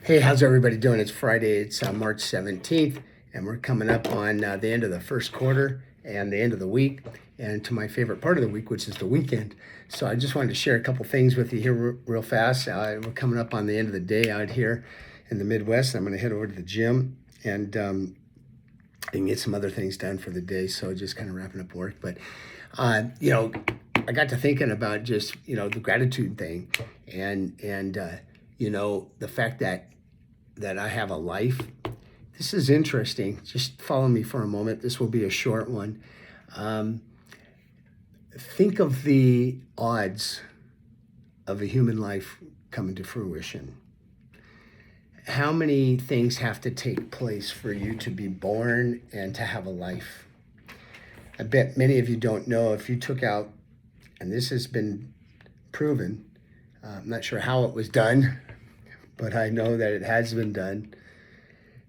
Hey, how's everybody doing? It's Friday, it's March 17th, and we're coming up on the end of the first quarter and the end of the week, and to my favorite part of the week, which is the weekend. So I just wanted to share a couple things with you here real fast. We're coming up on the end of the day out here in the Midwest. I'm going to head over to the gym and get some other things done for the day. So just kind of wrapping up work. But, uh, you know, I got to thinking about just, the gratitude thing and the fact that I have a life. This is interesting. Just follow me for a moment. This will be a short one. Um, think of the odds of a human life coming to fruition. How many things have to take place for you to be born and to have a life? I bet many of you don't know if you took out, and this has been proven, I'm not sure how it was done, but I know that it has been done,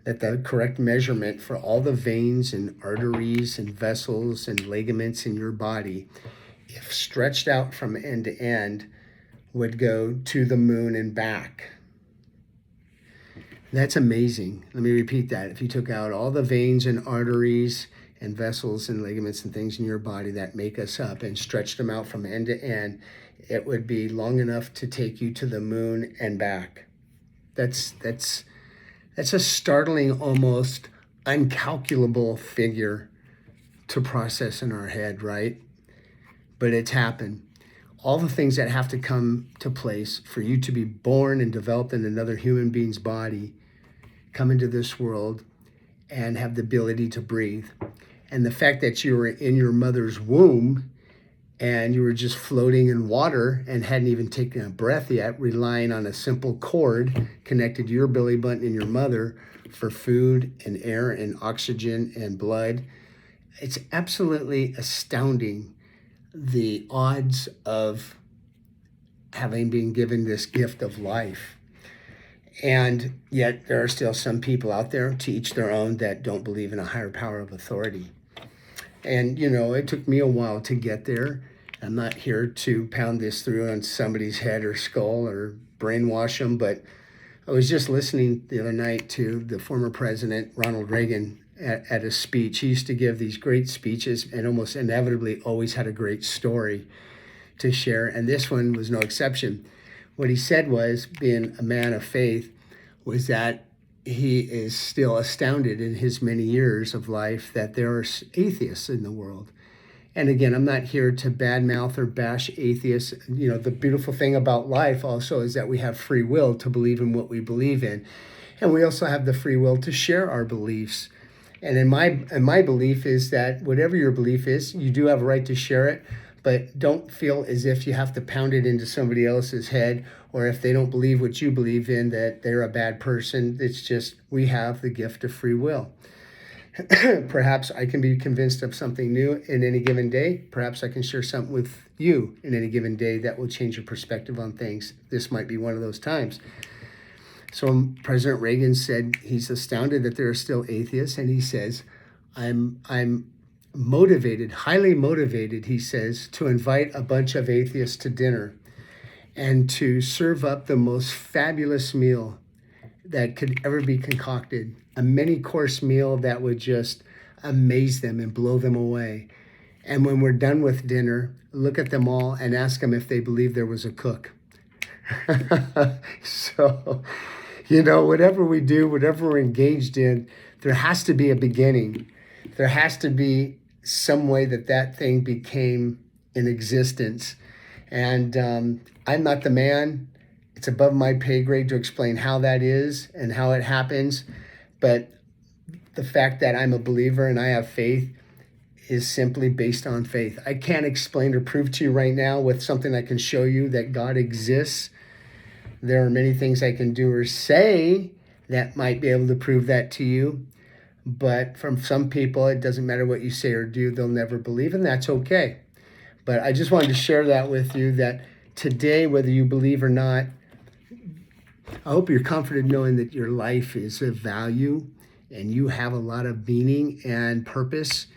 that the correct measurement for all the veins and arteries and vessels and ligaments in your body, if stretched out from end to end, would go to the moon and back. That's amazing. Let me repeat that. If you took out all the veins and arteries and vessels and ligaments and things in your body that make us up and stretched them out from end to end, it would be long enough to take you to the moon and back. That's a startling, almost uncalculable figure to process in our head, right? But it's happened. All the things that have to come to place for you to be born and developed in another human being's body, come into this world and have the ability to breathe. And the fact that you were in your mother's womb and you were just floating in water and hadn't even taken a breath yet, relying on a simple cord connected to your belly button and your mother for food and air and oxygen and blood. It's absolutely astounding, the odds of having been given this gift of life. And yet there are still some people out there, to each their own, that don't believe in a higher power of authority. And, it took me a while to get there. I'm not here to pound this through on somebody's head or skull or brainwash them, but I was just listening the other night to the former president, Ronald Reagan, at a speech. He used to give these great speeches and almost inevitably always had a great story to share. And this one was no exception. What he said was, being a man of faith, was that he is still astounded in his many years of life that there are atheists in the world. And again, I'm not here to badmouth or bash atheists. The beautiful thing about life also is that we have free will to believe in what we believe in. And we also have the free will to share our beliefs. And in my belief is that whatever your belief is, you do have a right to share it, but don't feel as if you have to pound it into somebody else's head, or if they don't believe what you believe in, that they're a bad person. It's just, we have the gift of free will. Perhaps I can be convinced of something new in any given day. Perhaps I can share something with you in any given day that will change your perspective on things. This might be one of those times. So President Reagan said he's astounded that there are still atheists, and he says, I'm motivated, highly motivated, he says, to invite a bunch of atheists to dinner and to serve up the most fabulous meal that could ever be concocted, a many-course meal that would just amaze them and blow them away. And when we're done with dinner, look at them all and ask them if they believe there was a cook. So, whatever we do, whatever we're engaged in, there has to be a beginning. There has to be some way that thing became in existence. And I'm not the man. It's above my pay grade to explain how that is and how it happens. But the fact that I'm a believer and I have faith is simply based on faith. I can't explain or prove to you right now with something I can show you that God exists. There are many things I can do or say that might be able to prove that to you. But from some people, it doesn't matter what you say or do, they'll never believe, and that's okay. But I just wanted to share that with you, that today, whether you believe or not, I hope you're comforted knowing that your life is of value and you have a lot of meaning and purpose,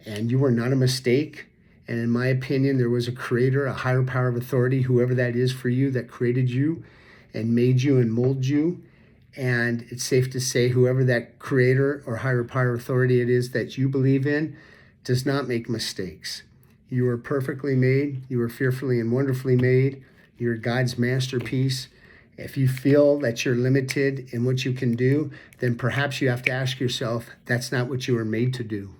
and you are not a mistake. And in my opinion, there was a creator, a higher power of authority, whoever that is for you, that created you and made you and molded you. And it's safe to say whoever that creator or higher power authority it is that you believe in does not make mistakes. You are perfectly made. You are fearfully and wonderfully made. You're God's masterpiece. If you feel that you're limited in what you can do, then perhaps you have to ask yourself, that's not what you were made to do.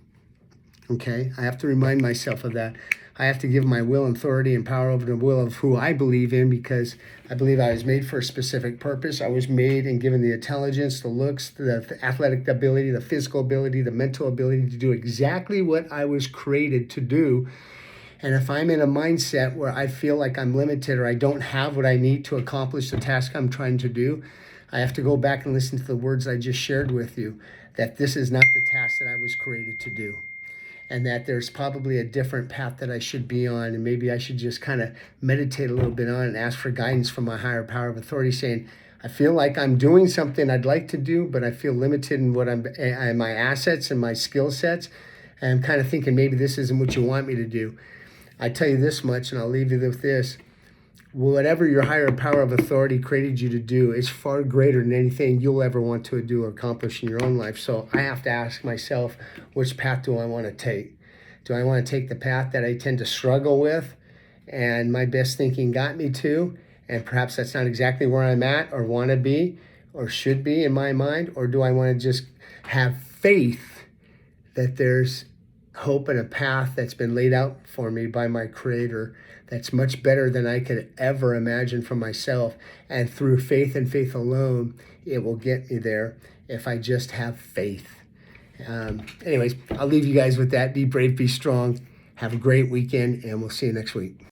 Okay? I have to remind myself of that. I have to give my will and authority and power over the will of who I believe in, because I believe I was made for a specific purpose. I was made and given the intelligence, the looks, the athletic ability, the physical ability, the mental ability to do exactly what I was created to do. And if I'm in a mindset where I feel like I'm limited or I don't have what I need to accomplish the task I'm trying to do, I have to go back and listen to the words I just shared with you, that this is not the task that I was created to do. And that there's probably a different path that I should be on, and maybe I should just kind of meditate a little bit on and ask for guidance from my higher power of authority, saying, I feel like I'm doing something I'd like to do, but I feel limited in what my assets and my skill sets. And I'm kind of thinking maybe this isn't what you want me to do. I tell you this much, and I'll leave you with this. Whatever your higher power of authority created you to do is far greater than anything you'll ever want to do or accomplish in your own life. So I have to ask myself, which path do I want to take? Do I want to take the path that I tend to struggle with and my best thinking got me to, and perhaps that's not exactly where I'm at or want to be or should be in my mind? Or do I want to just have faith that there's hope and a path that's been laid out for me by my Creator that's much better than I could ever imagine for myself, and through faith and faith alone it will get me there if I just have faith. Anyways, I'll leave you guys with that. Be brave, be strong, have a great weekend, and we'll see you next week.